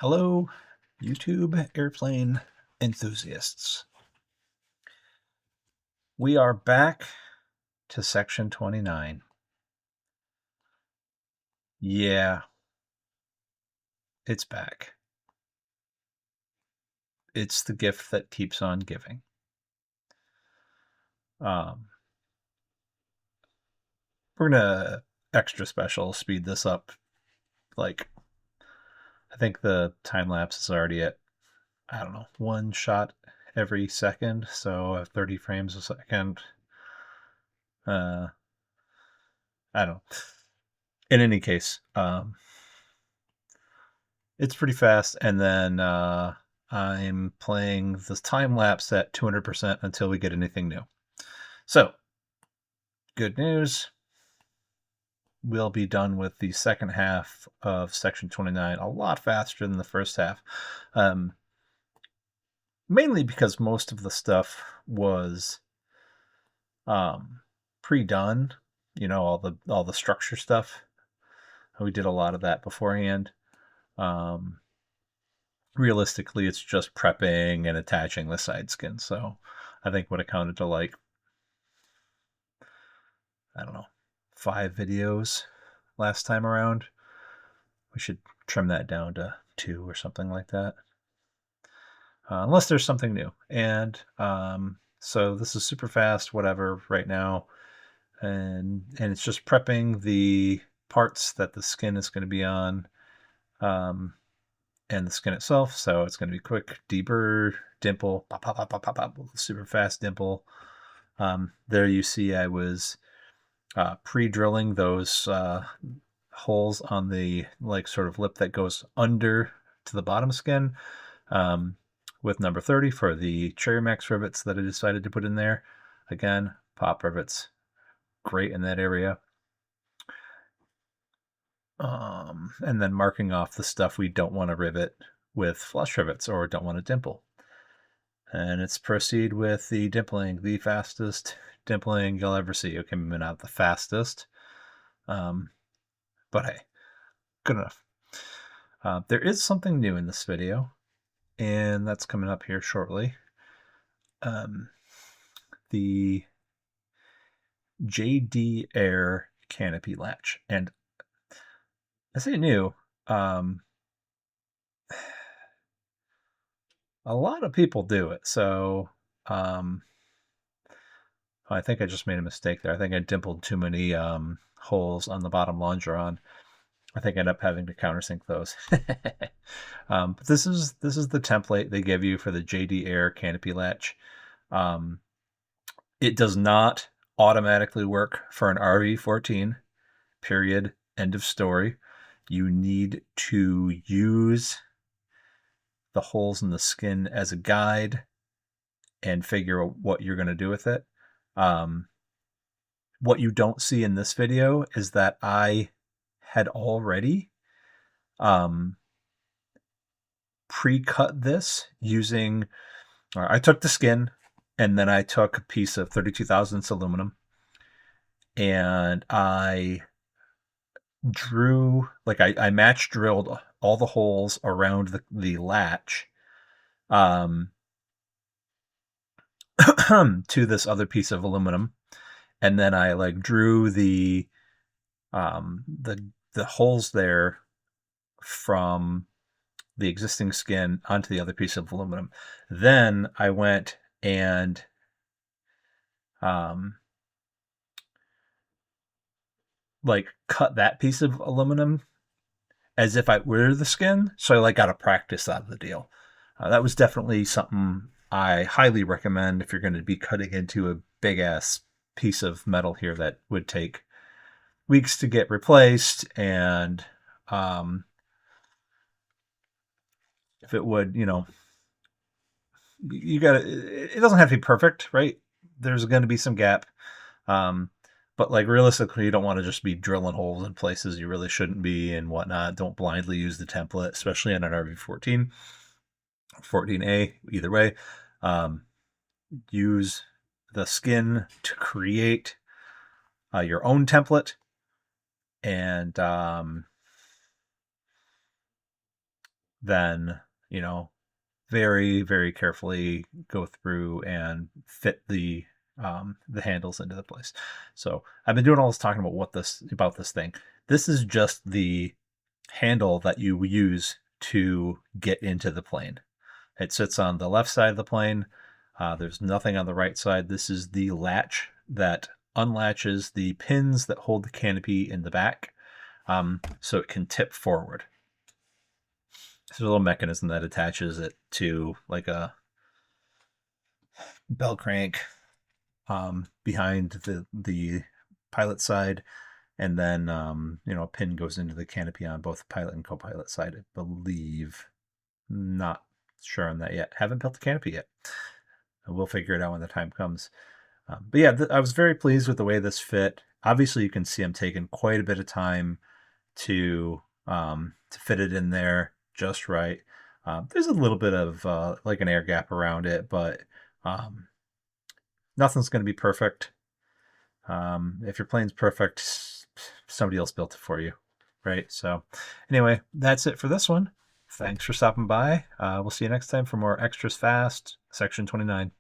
Hello, YouTube airplane enthusiasts. We are back to section 29. Yeah, it's back. It's the gift that keeps on giving. We're gonna extra special speed this up. Like, I think the time lapse is already at, I don't know, one shot every second, so 30 frames a second. I don't know. In any case, it's pretty fast, and then I'm playing this time lapse at 200% until we get anything new. So, good news. We'll be done with the second half of section 29 a lot faster than the first half. Mainly because most of the stuff was pre-done, all the structure stuff. We did a lot of that beforehand. Realistically, it's just prepping and attaching the side skin. So I think what accounted to, like, I don't know, 5 videos last time around. We should trim that down to 2 or something like that. Unless there's something new. And so this is super fast, whatever, right now. And it's just prepping the parts that the skin is going to be on. And the skin itself, so it's going to be quick, deburr, dimple, pop, pop, pop, pop, pop, pop, super fast dimple. There you see I was pre-drilling those holes on the sort of lip that goes under to the bottom skin with number 30 for the Cherry Max rivets that I decided to put in there. Again, pop rivets, great in that area. And then marking off the stuff we don't want to rivet with flush rivets or don't want to dimple. And it's proceed with the dimpling, the fastest dimpling you'll ever see. Okay, maybe not the fastest, but hey, good enough. There is something new in this video, and that's coming up here shortly. The JD Air canopy latch, and I say new. A lot of people do it, so I think I just made a mistake there. I think I dimpled too many holes on the bottom longeron. I think I end up having to countersink those. But this is the template they give you for the JD Air canopy latch. It does not automatically work for an RV-14. Period. End of story. You need to use the holes in the skin as a guide and figure out what you're going to do with it. What you don't see in this video is that I had already pre-cut this using, I took the skin and then I took a piece of 32 thousandths aluminum and I drew, I match drilled all the holes around the latch to this other piece of aluminum, and then I drew the holes there from the existing skin onto the other piece of aluminum. Then I went and cut that piece of aluminum as if I were the skin. So I got to practice out of the deal. That was definitely something I highly recommend if you're going to be cutting into a big ass piece of metal here that would take weeks to get replaced. And if it would, you gotta, it doesn't have to be perfect, right? There's going to be some gap. But realistically, you don't want to just be drilling holes in places you really shouldn't be and whatnot. Don't blindly use the template, especially on an RV-14, 14A, either way. Use the skin to create your own template. And then, very, very carefully go through and fit the handles into the place. So I've been doing all this talking about this thing. This is just the handle that you use to get into the plane. It sits on the left side of the plane. There's nothing on the right side. This is the latch that unlatches the pins that hold the canopy in the back, so it can tip forward. There's a little mechanism that attaches it to like a bell crank behind the pilot side, and then a pin goes into the canopy on both pilot and co-pilot side, I believe. Not sure on that yet. Haven't built the canopy yet. We'll figure it out when the time comes. But yeah, I was very pleased with the way this fit. Obviously, you can see I'm taking quite a bit of time to fit it in there just right. There's a little bit of like an air gap around it, but nothing's going to be perfect. If your plane's perfect, somebody else built it for you, right? So anyway, that's it for this one. Thanks for stopping by. We'll see you next time for more Extras Fast, Section 29.